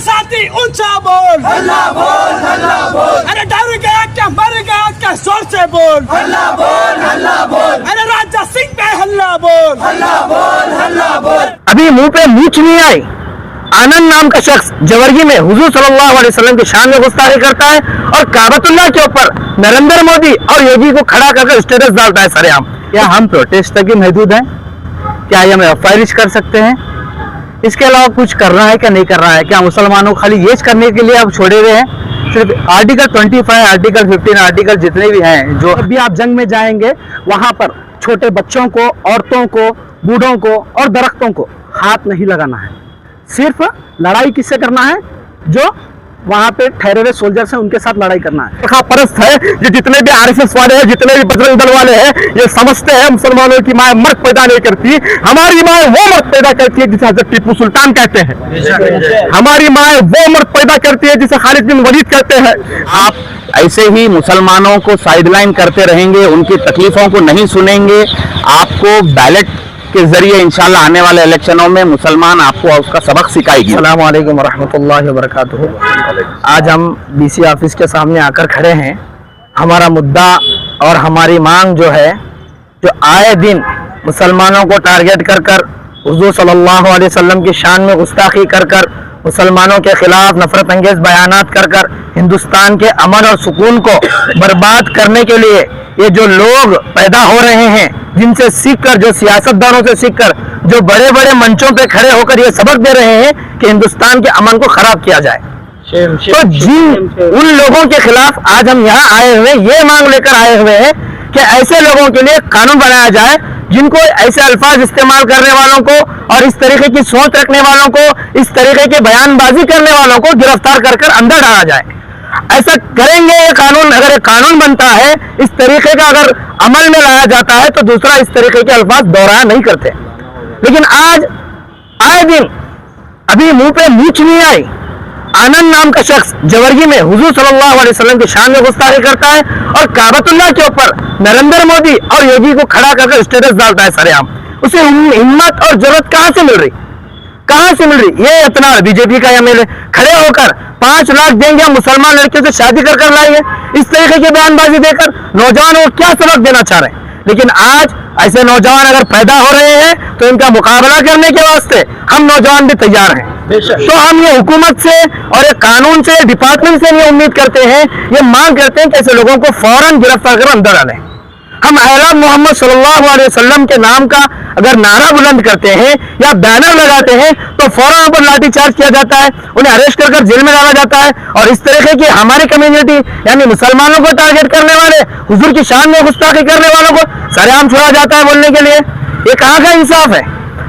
साथी ऊंचा बोल, हल्ला बोल, हल्ला बोल। अरे डर गया क्या मर गया क्या जोर से बोल, हल्ला बोल, हल्ला बोल। अरे राजा सिंह पे हल्ला बोल, हल्ला बोल, हल्ला बोल। अभी मुंह पे मूछ नहीं आई, आनंद नाम का शख्स जवर्गी में हुजूर सल्लल्लाहु अलैहि वसल्लम की शान में गुस्ताखी करता है और काबतुल्लाह के ऊपर नरेंद्र मोदी और योगी को खड़ा करके स्टेटस डालता है सरेआम। क्या हम प्रोटेस्ट तक ही महदूद हैं? क्या ये हम फायरिश कर सकते हैं? इसके अलावा कुछ कर रहा है क्या नहीं कर रहा है? क्या मुसलमानों को खाली ये करने के लिए आप छोड़े हुए हैं? सिर्फ आर्टिकल 25, आर्टिकल 15, आर्टिकल जितने भी हैं, जो अभी आप जंग में जाएंगे वहां पर छोटे बच्चों को, औरतों को, बूढ़ों को और दरख्तों को हाथ नहीं लगाना है। सिर्फ लड़ाई किससे करना है? जो वहां पे ठहरे हुए सोल्जर्स हैं उनके साथ लड़ाई करना है। परस्त है ये जितने भी आरएसएस वाले हैं, जितने भी बजरंग दल वाले हैं, ये समझते हैं मुसलमानों की माँ मर्द पैदा नहीं करती, हमारी माँ वो मर्द पैदा करती है जिसे हजरत टीपू सुल्तान कहते हैं। हमारी माँ वो मर्द पैदा करती है जिसे खालिद बिन वलीद कहते हैं। आप ऐसे ही मुसलमानों को साइडलाइन करते रहेंगे, उनकी तकलीफों को नहीं सुनेंगे, आपको बैलेट के जरिए इंशाल्लाह आने वाले इलेक्शनों में मुसलमान आपको उसका सबक सिखाएगी। अस्सलाम वालेकुम रहमतुल्लाहि व बरकातुहू। आज हम डीसी ऑफिस के सामने आकर खड़े हैं। हमारा मुद्दा और हमारी मांग जो है, जो आए दिन मुसलमानों को टारगेट कर कर हुजूर सल्लल्लाहु अलैहि वसल्लम की शान में गुस्ताखी कर कर, मुसलमानों के खिलाफ नफरत अंगेज बयानात कर कर हिंदुस्तान के अमन और सुकून को बर्बाद करने के लिए ये जो लोग पैदा हो रहे हैं, जिनसे सीखकर, जो सियासतदानों से सीखकर, जो बड़े बड़े मंचों पे खड़े होकर ये सबक दे रहे हैं कि हिंदुस्तान के अमन को खराब किया जाए, तो उन लोगों के खिलाफ आज हम यहाँ आए हुए, ये मांग लेकर आए हुए हैं कि ऐसे लोगों के लिए कानून बनाया जाए जिनको ऐसे अल्फाज इस्तेमाल करने वालों को और इस तरीके की सोच रखने वालों को, इस तरीके के बयानबाजी करने वालों को गिरफ्तार कर कर अंदर डाला जाए। ऐसा करेंगे ये कानून, अगर ये कानून बनता है, इस तरीके का अगर अमल में लाया जाता है, तो दूसरा इस तरीके के अल्फाज दोहराया नहीं करते। लेकिन आज आए दिन अभी मुंह पे मूछ नहीं आई, आनंद नाम का शख्स जवर्गी में हुजूर सल्लल्लाहु अलैहि वसल्लम की शान में गुस्ताखी करता है और काबतुल्लाह के ऊपर नरेंद्र मोदी और योगी को खड़ा करके स्टेटस डालता है सरेआम। उसे हिम्मत और जरूरत कहां से मिल रही? कहां से मिल रही? ये इतना बीजेपी का एमएलए खड़े होकर 5 लाख देंगे हम मुसलमान लड़के से शादी कर कर लाएंगे, इस तरीके की बयानबाजी देकर नौजवानों को क्या सबक देना चाह रहे हैं? लेकिन आज ऐसे नौजवान अगर पैदा हो रहे हैं तो इनका मुकाबला करने के वास्ते हम नौजवान भी तैयार हैं। तो हम ये हुकूमत से और ये कानून से, डिपार्टमेंट से ये उम्मीद करते हैं, ये मांग करते हैं कि ऐसे लोगों को फौरन गिरफ्तार कर अंदर डालें। हम ऐलान मोहम्मद सल्लल्लाहु अलैहि वसल्लम के नाम का अगर नारा बुलंद करते हैं या बैनर लगाते हैं तो फौरन पर लाठीचार्ज किया जाता है, उन्हें अरेस्ट कर जेल में डाला जाता है। और इस तरीके की हमारी कम्युनिटी यानी मुसलमानों को टारगेट करने वाले, हुजूर की शान में गुस्ताखी करने वालों को सरेआम छोड़ा जाता है बोलने के लिए। ये कहाँ का इंसाफ है?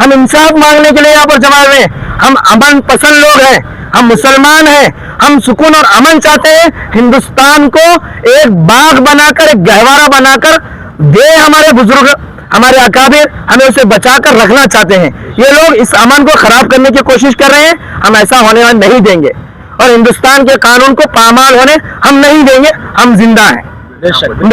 हम इंसाफ मांगने के लिए यहाँ पर जमा हुए हैं। हम अमन पसंद लोग हैं, हम मुसलमान हैं, हम सुकून और अमन चाहते हैं। हिंदुस्तान को एक बाग बनाकर, एक गहवारा बनाकर दे हमारे बुजुर्ग, हमारे अकाबिर, हमें उसे बचाकर रखना चाहते हैं। ये लोग इस अमन को खराब करने की कोशिश कर रहे हैं, हम ऐसा होने नहीं देंगे और हिंदुस्तान के कानून को पामाल होने हम नहीं देंगे। हम जिंदा हैं।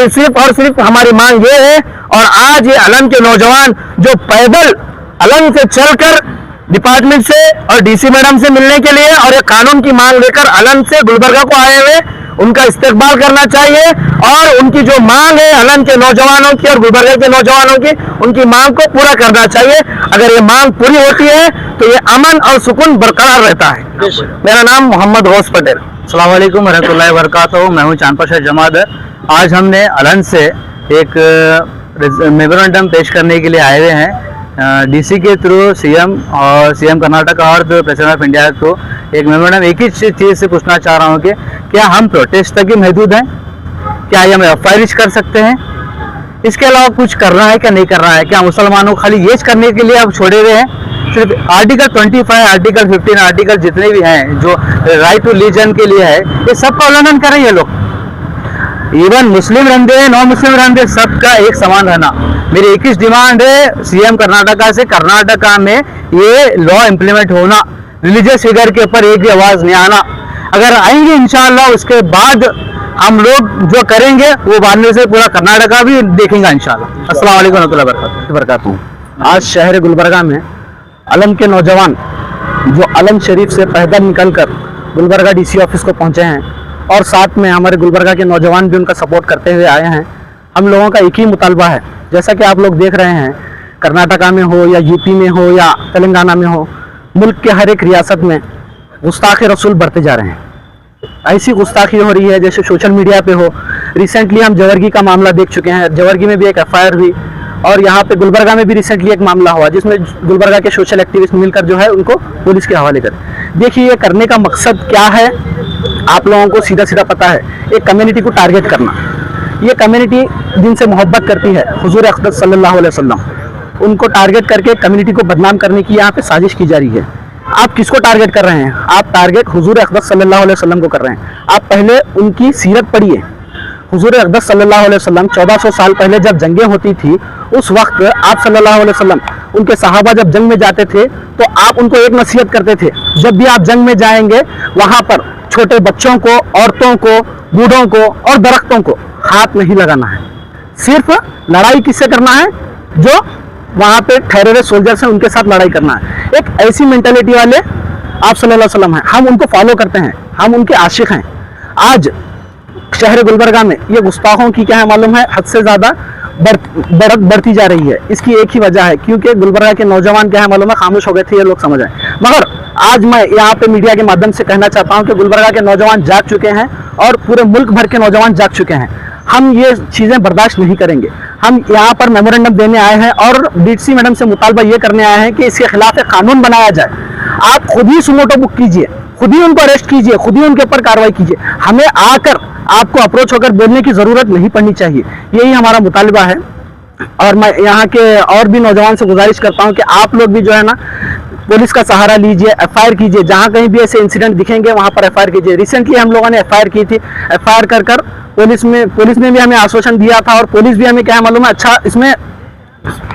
सिर्फ और सिर्फ हमारी मांग ये है, और आज ये अलंग के नौजवान जो पैदल अलंग से चलकर डिपार्टमेंट से और डीसी मैडम से मिलने के लिए और ये कानून की मांग लेकर अलंग से गुलबर्गा को आए हुए, उनका इस्तेकबाल करना चाहिए और उनकी जो मांग है अलंग के नौजवानों की और गुलबर्गा के नौजवानों की, उनकी मांग को पूरा करना चाहिए। अगर ये मांग पूरी होती है तो ये अमन और सुकून बरकरार रहता है। मेरा नाम मोहम्मद गौस पटेल। अस्सलाम वालेकुम रहमतुल्लाहि व बरकातुहू। मैं हूँ चांदपाशा जमात। आज हमने अलंग से एक मेमोरेंडम पेश करने के लिए आए हुए हैं डीसी के थ्रू, सीएम कर्नाटक और प्रेसिडेंट ऑफ इंडिया को एक मेमोरेंडम। एक ही चीज़ से पूछना चाह रहा हूँ कि क्या हम प्रोटेस्ट तक ही महदूद हैं? क्या ये हम फायरिश कर सकते हैं? इसके अलावा कुछ कर रहा है क्या नहीं कर रहा है? क्या मुसलमानों को खाली ये करने के लिए अब छोड़े हुए हैं? सिर्फ आर्टिकल 25, आर्टिकल 15, आर्टिकल जितने भी हैं, जो राइट टू रिलीजन के लिए है, ये सबका उल्लंघन कर रहे हैं लोग। इवन मुस्लिम रहते, नॉन मुस्लिम रहते, सबका एक समान रहना। मेरी एक ही डिमांड है सीएम कर्नाटका से, कर्नाटका में ये लॉ इम्प्लीमेंट होना, रिलीजियस फिगर के ऊपर एक भी आवाज़ नहीं आना। अगर आएंगे इंशाअल्लाह, उसके बाद हम लोग जो करेंगे वो बाद में से पूरा कर्नाटका भी देखेंगे इंशाअल्लाह। अस्सलाम वालेकुम रहमतुल्लाहि व बरकातुहू। आज शहर गुलबर्गा में अलंग के नौजवान जो अलंग शरीफ से पैदल निकलकर गुलबर्गा डीसी ऑफिस को पहुंचे हैं और साथ में हमारे गुलबर्गा के नौजवान भी उनका सपोर्ट करते हुए आए हैं। हम लोगों का एक ही मुतालबा है, जैसा कि आप लोग देख रहे हैं कर्नाटका में हो या यूपी में हो या तेलंगाना में हो, मुल्क के हर एक रियासत में गुस्ताख रसूल बढ़ते जा रहे हैं। ऐसी गुस्ताखी हो रही है जैसे सोशल मीडिया पे हो। रिसेंटली हम जवर्गी का मामला देख चुके हैं, जवर्गी में भी एक एफआईआर हुई और यहाँ पे गुलबर्गा में भी रिसेंटली एक मामला हुआ जिसमें गुलबर्गा के सोशल एक्टिविस्ट मिलकर जो है उनको पुलिस के हवाले कर। देखिए ये करने का मकसद क्या है आप लोगों को सीधा सीधा पता है, एक कम्युनिटी को टारगेट करना। ये कम्युनिटी जिनसे मोहब्बत करती है हुजूर अक़दस सल्लल्लाहु अलैहि वसल्लम, उनको टारगेट करके कम्युनिटी को बदनाम करने की यहाँ पे साजिश की जा रही है। आप किसको टारगेट कर रहे हैं? आप टारगेट हुजूर अक़दस सल्लल्लाहु अलैहि वसल्लम को कर रहे हैं। आप पहले उनकी सीरत पढ़िए। हुजूर अक़दस सल्लल्लाहु अलैहि वसल्लम 1400 साल पहले जब जंगें होती थी उस वक्त आप सल्लल्लाहु अलैहि वसल्लम उनके सहाबा जब जंग में जाते थे तो आप उनको एक नसीहत करते थे, जब भी आप जंग में जाएंगे वहां पर छोटे बच्चों को, औरतों को, बूढ़ों को और दरख्तों को हाथ नहीं लगाना है। सिर्फ लड़ाई किससे करना है? जो वहां पे ठहरे हुए सोल्जर्स हैं उनके साथ लड़ाई करना है। एक ऐसी मेंटालिटी वाले आप सल्लल्लाहु अलैहि वसल्लम हैं, हम उनको फॉलो करते हैं, हम उनके आशिक हैं। आज शहर गुलबर्गा में ये गुस्ताखों की क्या है मालूम है, हद से ज्यादा बढ़ती जा रही है। इसकी एक ही वजह है क्योंकि गुलबर्गा के नौजवान क्या है मालूम है, खामोश हो गए थे, ये लोग समझ आए। मगर आज मैं यहाँ पे मीडिया के माध्यम से कहना चाहता हूँ कि गुलबर्गा के नौजवान जाग चुके हैं और पूरे मुल्क भर के नौजवान जाग चुके हैं। हम ये चीजें बर्दाश्त नहीं करेंगे। हम यहाँ पर मेमोरेंडम देने आए हैं और डीसी मैडम से मुतालबा ये करने आए हैं कि इसके खिलाफ एक कानून बनाया जाए। आप खुद ही सुमोटो बुक कीजिए, खुद ही उनको अरेस्ट कीजिए, खुद ही उनके ऊपर कार्रवाई कीजिए। हमें आकर आपको अप्रोच होकर बोलने की जरूरत नहीं पड़नी चाहिए। यही हमारा मुतालबा है और मैं यहाँ के और भी नौजवान से गुजारिश करता हूँ कि आप लोग भी जो है ना पुलिस का सहारा लीजिए, एफआईआर कीजिए। जहाँ कहीं भी ऐसे इंसिडेंट दिखेंगे वहाँ पर एफआईआर कीजिए। रिसेंटली हम लोगों ने एफआईआर की थी, एफआईआर कर पुलिस ने भी हमें आश्वासन दिया था और पुलिस भी हमें क्या है मालूम है अच्छा इसमें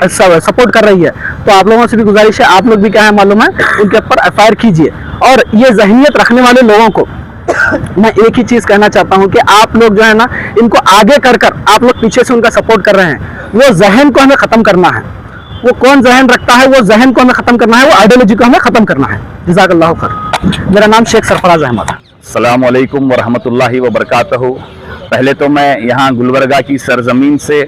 सपोर्ट कर रही है। तो आप लोगों से भी गुजारिश है, आप लोग भी क्या है मालूम है उनके ऊपर एफआईआर कीजिए। और ये जहनियत रखने वाले लोगों को मैं एक ही चीज कहना चाहता हूं कि आप लोग जो है ना इनको आगे कर आप लोग पीछे से उनका सपोर्ट कर रहे हैं। वो जहन को हमें खत्म करना है। वो कौन जहन रखता है, वो जहन को हमें खत्म करना है, वो आइडियोलॉजी को हमें खत्म करना है। जज़ाकल्लाहु खैर। मेरा नाम शेख सरफराज अहमद है। अस्सलामु अलैकुम वरहमतुल्लाहि वबरकातहू। पहले तो मैं यहाँ गुलबर्गा की सरजमीन से,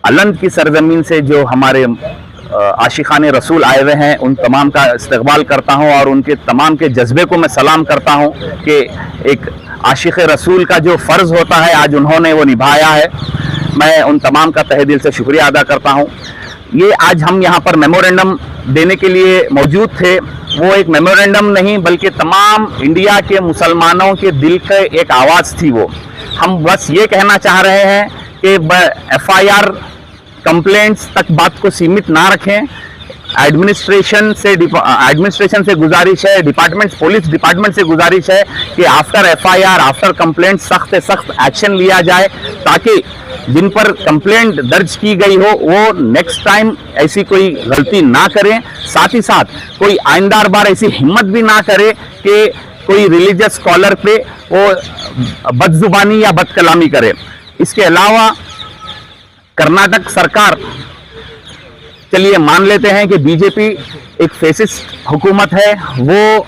अलंद की सरजमीन से जो हमारे आशिकाने रसूल आए हुए हैं उन तमाम का इस्तकबाल करता हूं और उनके तमाम के जज्बे को मैं सलाम करता हूं कि एक आशिक रसूल का जो फ़र्ज़ होता है आज उन्होंने वो निभाया है। मैं उन तमाम का तहे दिल से शुक्रिया अदा करता हूं। ये आज हम यहाँ पर मेमोरेंडम देने के लिए मौजूद थे, वो एक मेमोरेंडम नहीं बल्कि तमाम इंडिया के मुसलमानों के दिल का एक आवाज़ थी। वो हम बस ये कहना चाह रहे हैं कि एफआईआर कंप्लेंट्स तक बात को सीमित ना रखें। एडमिनिस्ट्रेशन से गुजारिश है, पुलिस डिपार्टमेंट से गुजारिश है कि आफ्टर एफआईआर, आफ्टर कंप्लेंट सख्त से सख्त एक्शन लिया जाए ताकि जिन पर कंप्लेंट दर्ज की गई हो वो नेक्स्ट टाइम ऐसी कोई गलती ना करें। साथ ही साथ कोई आइंदार बार ऐसी हिम्मत भी ना करे कि कोई रिलीजियस स्कॉलर पे वो बदजुबानी या बदकलामी करे। इसके अलावा कर्नाटक सरकार, चलिए मान लेते हैं कि बीजेपी एक फेसिस्ट हुकूमत है, वो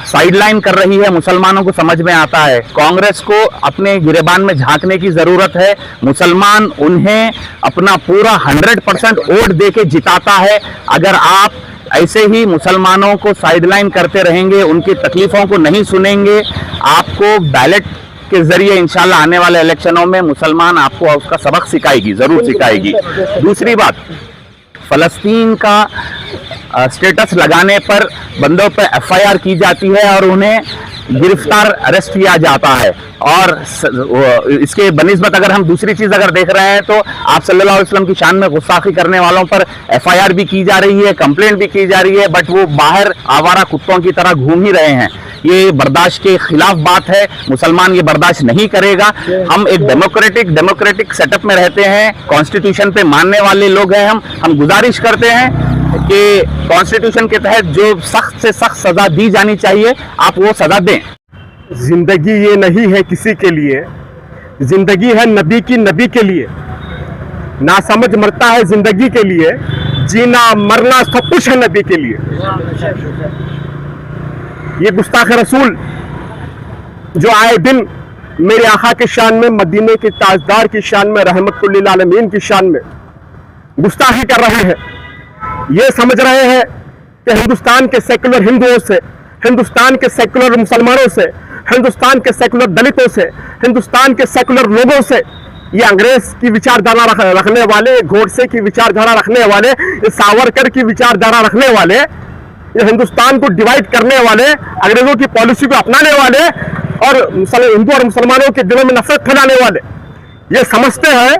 साइडलाइन कर रही है, मुसलमानों को समझ में आता है। कांग्रेस को अपने गिरेबान में झांकने की जरूरत है। मुसलमान उन्हें अपना पूरा 100% वोट देके जिताता है। अगर आप ऐसे ही मुसलमानों को साइडलाइन करते रहेंगे, उनकी तकलीफों को नहीं सुनेंगे, आपको बैलेट के जरिए इंशाल्लाह आने वाले इलेक्शनों में मुसलमान आपको उसका सबक सिखाएगी, जरूर सिखाएगी। दूसरी बात, फलस्तीन का स्टेटस लगाने पर बंदों पर एफआईआर की जाती है और उन्हें गिरफ्तार अरेस्ट किया जाता है। और इसके बनिस्बत अगर हम दूसरी चीज अगर देख रहे हैं तो आप सल्लल्लाहु अलैहि वसल्लम की शान में गुस्ताखी करने वालों पर एफआईआर भी की जा रही है, कंप्लेंट भी की जा रही है, बट वो बाहर आवारा कुत्तों की तरह घूम ही रहे हैं। ये बर्दाश्त के खिलाफ बात है, मुसलमान ये बर्दाश्त नहीं करेगा। हम एक डेमोक्रेटिक सेटअप में रहते हैं, कॉन्स्टिट्यूशन पे मानने वाले लोग हैं। हम गुजारिश करते हैं कि कॉन्स्टिट्यूशन के तहत जो सख्त से सख्त सजा दी जानी चाहिए आप वो सजा दें। जिंदगी ये नहीं है किसी के लिए, जिंदगी है नबी की, नबी के लिए। नासमझ मरता है जिंदगी के लिए, जीना मरना सब कुछ है नबी के लिए। ये गुस्ताख रसूल जो आए दिन मेरे आका के शान में, मदीने के ताजदार की शान में, रहमतुल लिल आलमीन की शान में गुस्ताखी कर रहे हैं। ये समझ रहे हैं कि हिंदुस्तान के सेकुलर हिंदुओं से, हिंदुस्तान के सेकुलर मुसलमानों से, हिंदुस्तान के सेकुलर दलितों से, हिंदुस्तान के सेकुलर लोगों से, ये अंग्रेज की विचारधारा रखने वाले, गोडसे की विचारधारा रखने वाले, ये सावरकर की विचारधारा रखने वाले, ये हिंदुस्तान को डिवाइड करने वाले, अंग्रेजों की पॉलिसी को अपनाने वाले और हिंदू और मुसलमानों के दिलों में नफरत फैलाने वाले ये समझते हैं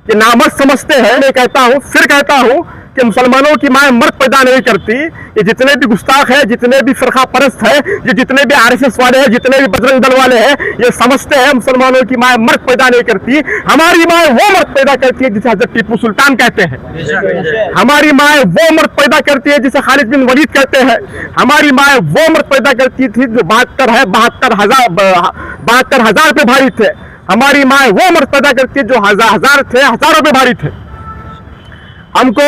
कि नामर्द समझते हैं। मैं कहता हूं, फिर कहता हूं कि मुसलमानों की मां मर्द पैदा नहीं करती। ये जितने भी गुस्ताख है, जितने भी फिरका परस्त है, ये जितने भी आरएसएस वाले हैं, जितने भी बजरंग दल वाले हैं, ये समझते हैं मुसलमानों की मां मर्द पैदा नहीं करती। हमारी मां वो मर्द पैदा करती है जिसे हजरत टीपू सुल्तान कहते हैं। हमारी मां वो मर्द पैदा करती है जिसे खालिद बिन वलीद कहते हैं। हमारी मां वो मर्द पैदा करती थी जो 72,000 पे भारी थे। हमारी मां वो मर्द पैदा करती है जो हजारों पे भारी थे। हमको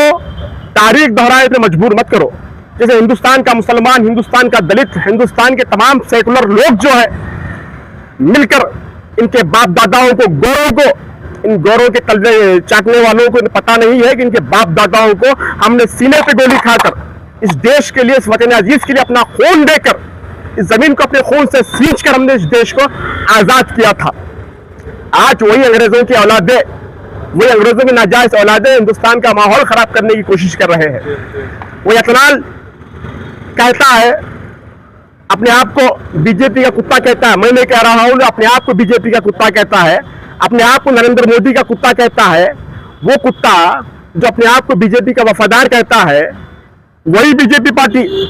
तारीख दोहराने पे मजबूर मत करो। जैसे हिंदुस्तान का मुसलमान, हिंदुस्तान का दलित, हिंदुस्तान के तमाम सेकुलर लोग जो है मिलकर इनके बाप दादाओं को, गौरव को, इन गौरव के तलवे चाटने वालों को पता नहीं है कि इनके बाप दादाओं को हमने सीने पे गोली खाकर इस देश के लिए, इस वतन अजीज के लिए अपना खून देकर, इस जमीन को अपने खून से सींच कर हमने इस देश को आजाद किया था। आज वही अंग्रेजों की औलादे, वही अंग्रेजों की नाजायज औलादे हिंदुस्तान का माहौल खराब करने की कोशिश कर रहे हैं। वो यतनाल कहता है, अपने आप को बीजेपी का कुत्ता कहता है। मैं नहीं कह रहा हूं, अपने आप को बीजेपी का कुत्ता कहता है, अपने आप को नरेंद्र मोदी का कुत्ता कहता है। वो कुत्ता जो अपने आप को बीजेपी का वफादार कहता है, वही बीजेपी पार्टी,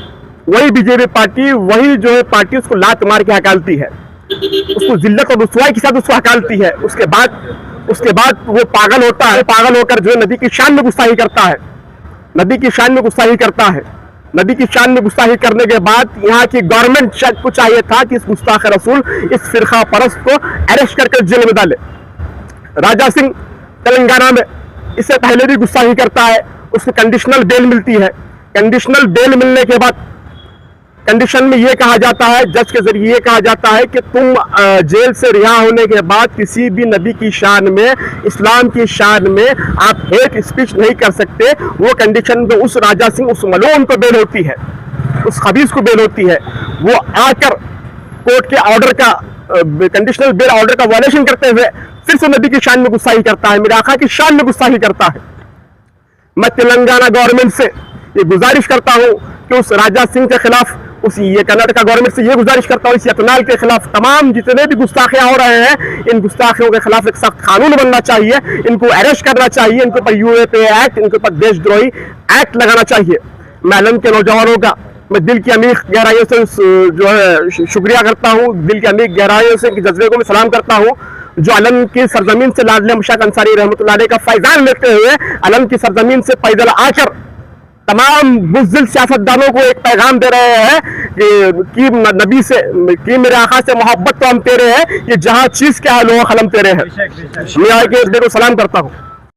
वही जो है पार्टी उसको लात मार के हकालती है, उसको जिल्लत और रुसवाई के साथ उसको हकालती है। उसके बाद वो पागल होता है, पागल होकर जो है नबी की शान में गुस्ताखी करता है, नबी की शान में गुस्ताखी करता है। नबी की शान में गुस्ताखी करने के बाद यहाँ की गवर्नमेंट को चाहिए था कि इस गुस्ताख रसूल, इस फिरका परस्त को अरेस्ट करके जेल में डाले। राजा सिंह तेलंगाना में इससे पहले भी गुस्ताखी करता है, उसको कंडीशनल बेल मिलती है। कंडीशनल बेल मिलने के बाद कंडीशन में यह कहा जाता है, जज के जरिए यह कहा जाता है कि तुम जेल से रिहा होने के बाद किसी भी नबी की शान में, इस्लाम की शान में आप हेट स्पीच नहीं कर सकते। वो कंडीशन में उस राजा सिंह, उस मलून को बेल होती है, उस खबीस को बेल होती है। वो आकर कोर्ट के ऑर्डर का, कंडीशनल बेल ऑर्डर का वायलेशन करते हुए फिर से नबी की शान में गुस्ताखी करता है, मेरे आका की शान में गुस्ताखी करता है। मैं तेलंगाना गवर्नमेंट से ये गुजारिश करता हूं कि उस राजा सिंह के खिलाफ, ये कर्नाटका गवर्नमेंट से ये गुजारिश करता हूं, इस यतनाल के खिलाफ तमाम जितने भी गुस्ताखियां हो रहे हैं, इन गुस्ताखियों के खिलाफ एक सख्त कानून बनना चाहिए, इनको अरेस्ट करना चाहिए, इनके ऊपर यूएपीए एक्ट, इनके ऊपर देशद्रोही एक्ट लगाना चाहिए। मैं अलन के नौजवानों का मैं दिल की अमीर गहराइयों से जो है शुक्रिया करता हूँ, दिल की अमीर गहराइयों से जज्बे को मैं सलाम करता हूँ, जो अलन की सरजमीन से लाडले मुशाक अंसारी रहमतुल्लाह अलैह का फैजान लेते हुए अलन की सरजमीन से पैदल आकर तमाम बुज़दिल सियासतदानों को एक पैगाम दे रहे हैं कि नबी से, कि मेरे आका से मोहब्बत तो हम तेरे हैं, ये जहां चीज क्या है लोग खलम तेरे हैं। मैं आके को सलाम करता हूँ।